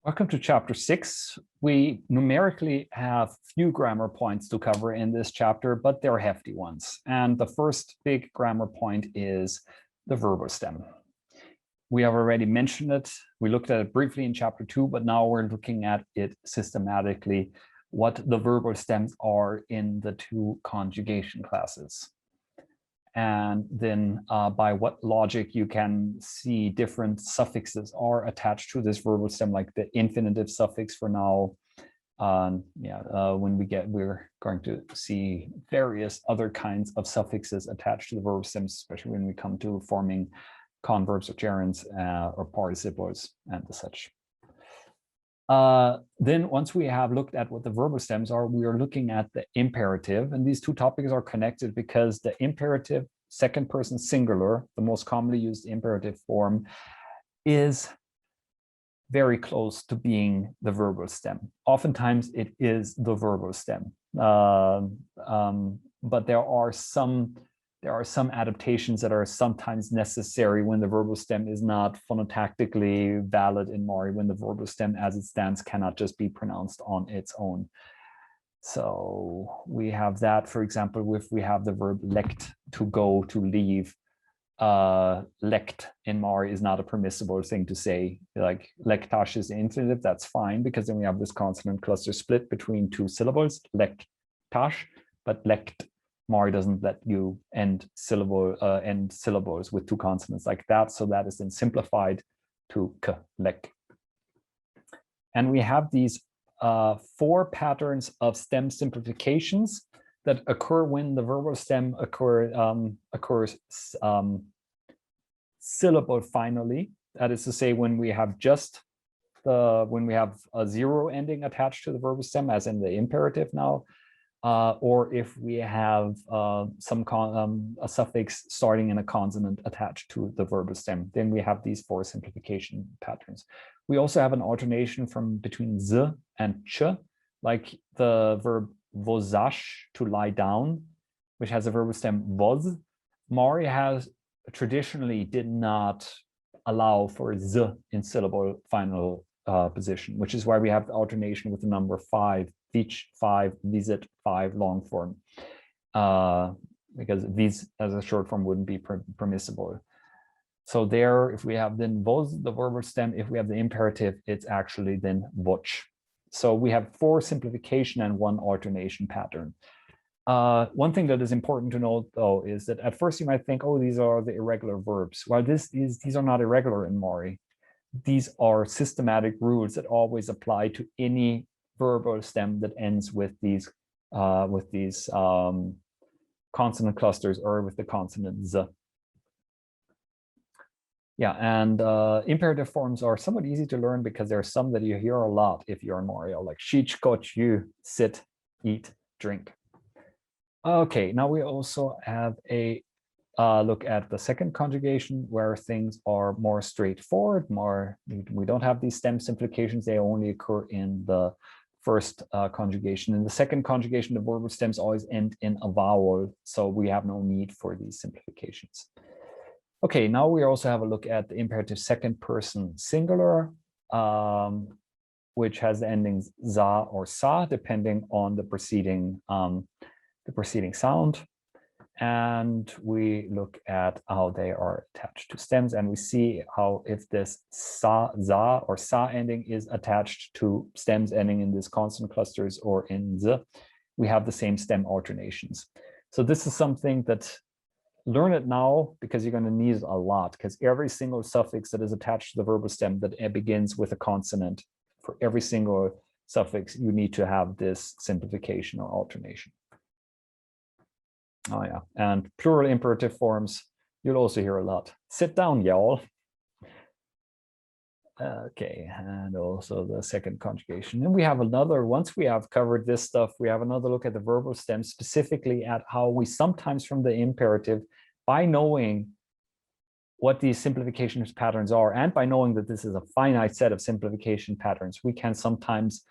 Welcome to chapter 6. We numerically have few grammar points to cover in this chapter, but they're hefty ones. And the first big grammar point is the verbal stem. We have already mentioned it. We looked at it briefly in chapter 2, but now we're looking at it systematically, what the verbal stems are in the two conjugation classes. And then by what logic you can see different suffixes are attached to this verbal stem, like the infinitive suffix for now. When we're going to see various other kinds of suffixes attached to the verb stems, especially when we come to forming converbs or gerunds or participles and such. Then once we have looked at what the verbal stems are, we are looking at the imperative, and these two topics are connected because the imperative, second person singular, the most commonly used imperative form, is very close to being the verbal stem. Oftentimes it is the verbal stem, but there are some adaptations that are sometimes necessary when the verbal stem is not phonotactically valid in Mari, when the verbal stem as it stands cannot just be pronounced on its own. So we have that, for example, if we have the verb lect, to go, to leave. Lect in Mari is not a permissible thing to say. Like lektash is the infinitive, that's fine, because then we have this consonant cluster split between two syllables, lektash, but lekt, Mari doesn't let you end syllables with two consonants like that, so that is then simplified to k, lek. And we have these 4 patterns of stem simplifications that occur when the verbal stem occurs syllable finally. That is to say, when we have a 0 ending attached to the verbal stem, as in the imperative now. Or if we have a suffix starting in a consonant attached to the verbal stem, then we have these 4 simplification patterns. We also have an alternation from between z and ch, like the verb vozash, to lie down, which has a verbal stem voz. Mari has traditionally did not allow for z in syllable final position, which is why we have the alternation with the number 5. Vich 5, visit 5 long form, because these as a short form wouldn't be permissible. So there, if we have then voz, the verbal stem, if we have the imperative, it's actually then voch. So we have 4 simplification and 1 alternation pattern. One thing that is important to note, though, is that at first you might think, oh, these are the irregular verbs. Well, these are not irregular in Mari. These are systematic rules that always apply to any verbal stem that ends with these consonant clusters or with the consonant z. Yeah, and imperative forms are somewhat easy to learn because there are some that you hear a lot if you're in Mario, like shich, koch, you, sit, eat, drink. Okay, now we also have a look at the second conjugation, where things are more straightforward. We don't have these stem simplifications; they only occur in the first conjugation. In the second conjugation, the verbal stems always end in a vowel, so we have no need for these simplifications. Okay, now we also have a look at the imperative second person singular, which has the endings za or sa, depending on the preceding sound. And we look at how they are attached to stems, and we see how if this sa, za, or sa ending is attached to stems ending in these consonant clusters or in z, we have the same stem alternations. So this is something that, learn it now, because you're going to need it a lot, because every single suffix that is attached to the verbal stem that begins with a consonant, for every single suffix, you need to have this simplification or alternation. Oh yeah, and plural imperative forms, you'll also hear a lot. Sit down, y'all. Okay, and also the second conjugation. And we have another, once we have covered this stuff, we have another look at the verbal stem, specifically at how we sometimes from the imperative, by knowing what these simplification patterns are, and by knowing that this is a finite set of simplification patterns, we can sometimes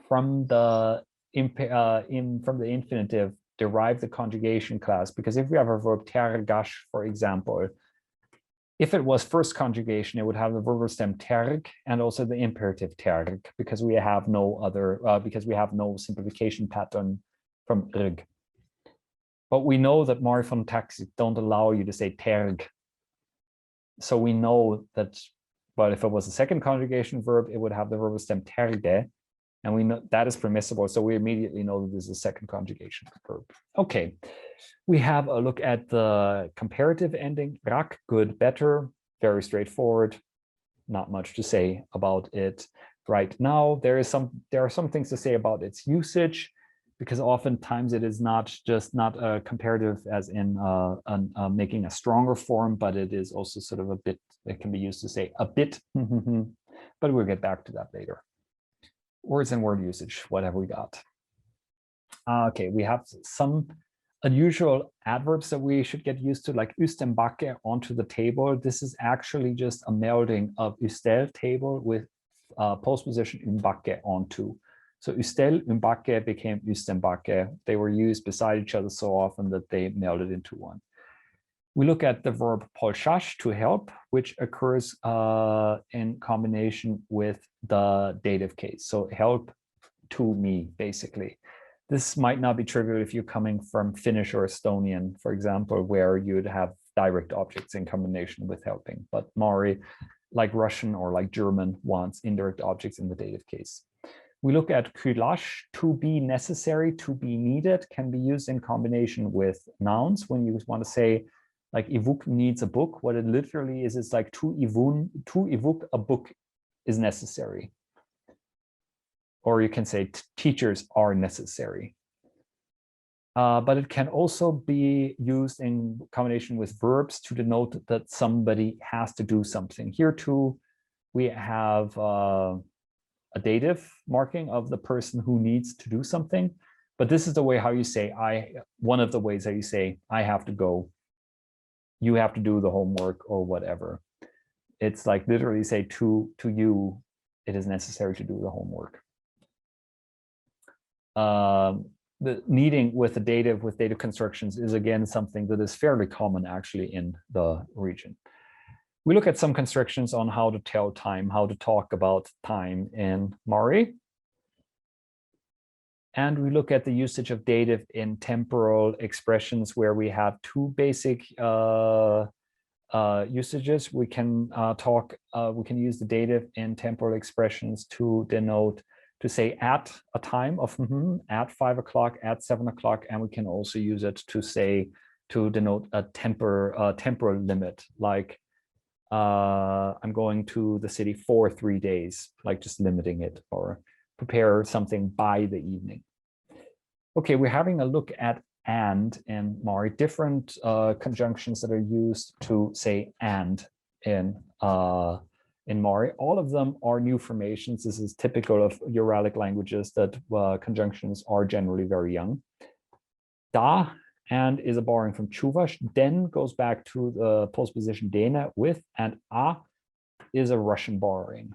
from the infinitive derive the conjugation class, because if we have a verb tergash, for example, If it was first conjugation, it would have the verbal stem terg and also the imperative terg, because we have no other, because we have no simplification pattern from rg. But we know that Finno-Ugristik don't allow you to say terg. So we know that, but if it was a second conjugation verb, it would have the verbal stem terge, and we know that is permissible. So we immediately know that this is a second conjugation verb. Okay. We have a look at the comparative ending, rak, good, better, very straightforward, not much to say about it right now. There are some things to say about its usage, because oftentimes it is not a comparative as in making a stronger form, but it is also sort of a bit, it can be used to say a bit, but we'll get back to that later. Words and word usage, what have we got? Okay, we have some unusual adverbs that we should get used to, like ystembake, onto the table. This is actually just a melding of ystel, table, with postposition umbake, onto. So ystel, umbake became ystembake. They were used beside each other so often that they melded into one. We look at the verb polshash, to help, which occurs in combination with the dative case. So help to me, basically. This might not be trivial if you're coming from Finnish or Estonian, for example, where you'd have direct objects in combination with helping. But Mari, like Russian or like German, wants indirect objects in the dative case. We look at külash, to be necessary, to be needed, can be used in combination with nouns. When you want to say, like, Ivuk needs a book, what it literally is, it's like to Ivuk, a book is necessary. Or you can say teachers are necessary. But it can also be used in combination with verbs to denote that somebody has to do something. Here too, we have a dative marking of the person who needs to do something. But this is the way how you say one of the ways that you say, I have to go, you have to do the homework, or whatever. It's like literally say to you, it is necessary to do the homework. The needing with the dative, with dative constructions, is again something that is fairly common actually in the region. We look at some constructions on how to tell time, how to talk about time in Mari. And we look at the usage of dative in temporal expressions, where we have two basic usages. We can we can use the dative in temporal expressions to denote, to say at a time of at 5 o'clock, at 7 o'clock, and we can also use it to say, to denote a temporal limit, like I'm going to the city for 3 days, like just limiting it, or prepare something by the evening. Okay, we're having a look at and Mari, different conjunctions that are used to say and in Mari. All of them are new formations. This is typical of Uralic languages, that conjunctions are generally very young. Da, and, is a borrowing from Chuvash. Den goes back to the postposition dena, with, and a is a Russian borrowing.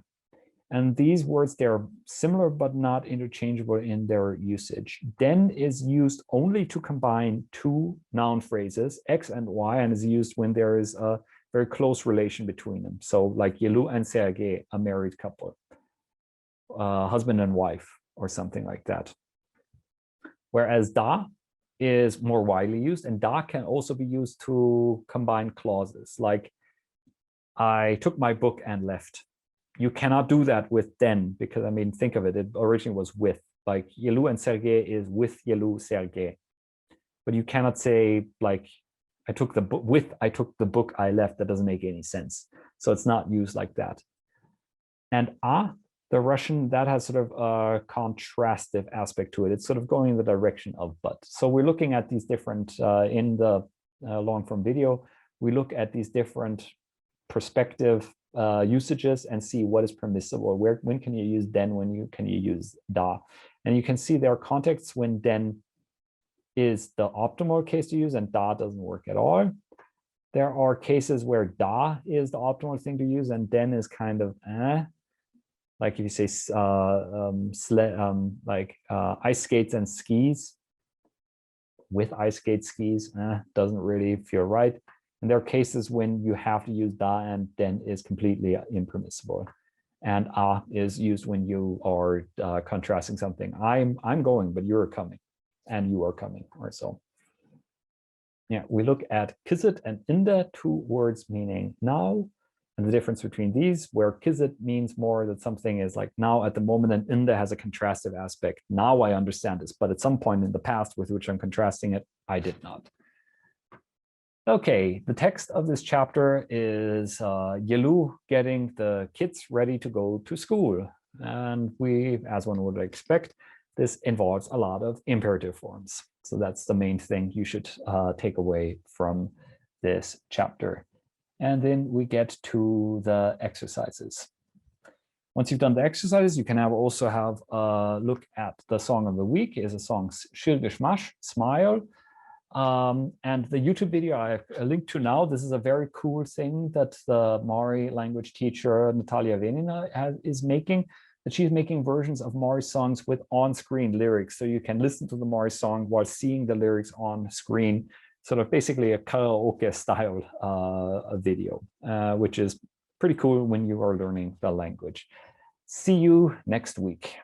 And these words, they're similar but not interchangeable in their usage. Den is used only to combine two noun phrases, X and Y, and is used when there is a very close relation between them. So like Yelu and Sergei, a married couple, husband and wife, or something like that. Whereas da is more widely used, and da can also be used to combine clauses, like I took my book and left. You cannot do that with den, because I mean, think of it, it originally was with, like Yelu and Sergei is with Yelu, Sergei. But you cannot say like, I took the book with, I took the book, I left. That doesn't make any sense. So it's not used like that. And the Russian, that has sort of a contrastive aspect to it. It's sort of going in the direction of but. So we're looking at these different, in the long form video, we look at these different perspective usages and see what is permissible. When can you use den, when can you use da? And you can see there are contexts when den is the optimal case to use and da doesn't work at all. There are cases where da is the optimal thing to use and den is kind of like if you say ice skates and skis, with ice skate skis, doesn't really feel right. And there are cases when you have to use da and den is completely impermissible. And a is used when you are contrasting something. I'm going, but you're coming, and you are coming, or so. Yeah, we look at kisit and inde, two words meaning now, and the difference between these, where kisit means more that something is like now at the moment, and inde has a contrastive aspect. Now I understand this, but at some point in the past with which I'm contrasting it, I did not. Okay, the text of this chapter is Yelu getting the kids ready to go to school. And we, as one would expect, this involves a lot of imperative forms. So that's the main thing you should take away from this chapter. And then we get to the exercises. Once you've done the exercises, you can also have a look at the song of the week. Is a song Schilgeshmash, Smile. And the YouTube video I linked to now, this is a very cool thing that the Mari language teacher, Natalia Venina, is making, that she's making versions of Mari songs with on-screen lyrics. So you can listen to the Mari song while seeing the lyrics on screen, sort of basically a karaoke style video, which is pretty cool when you are learning the language. See you next week.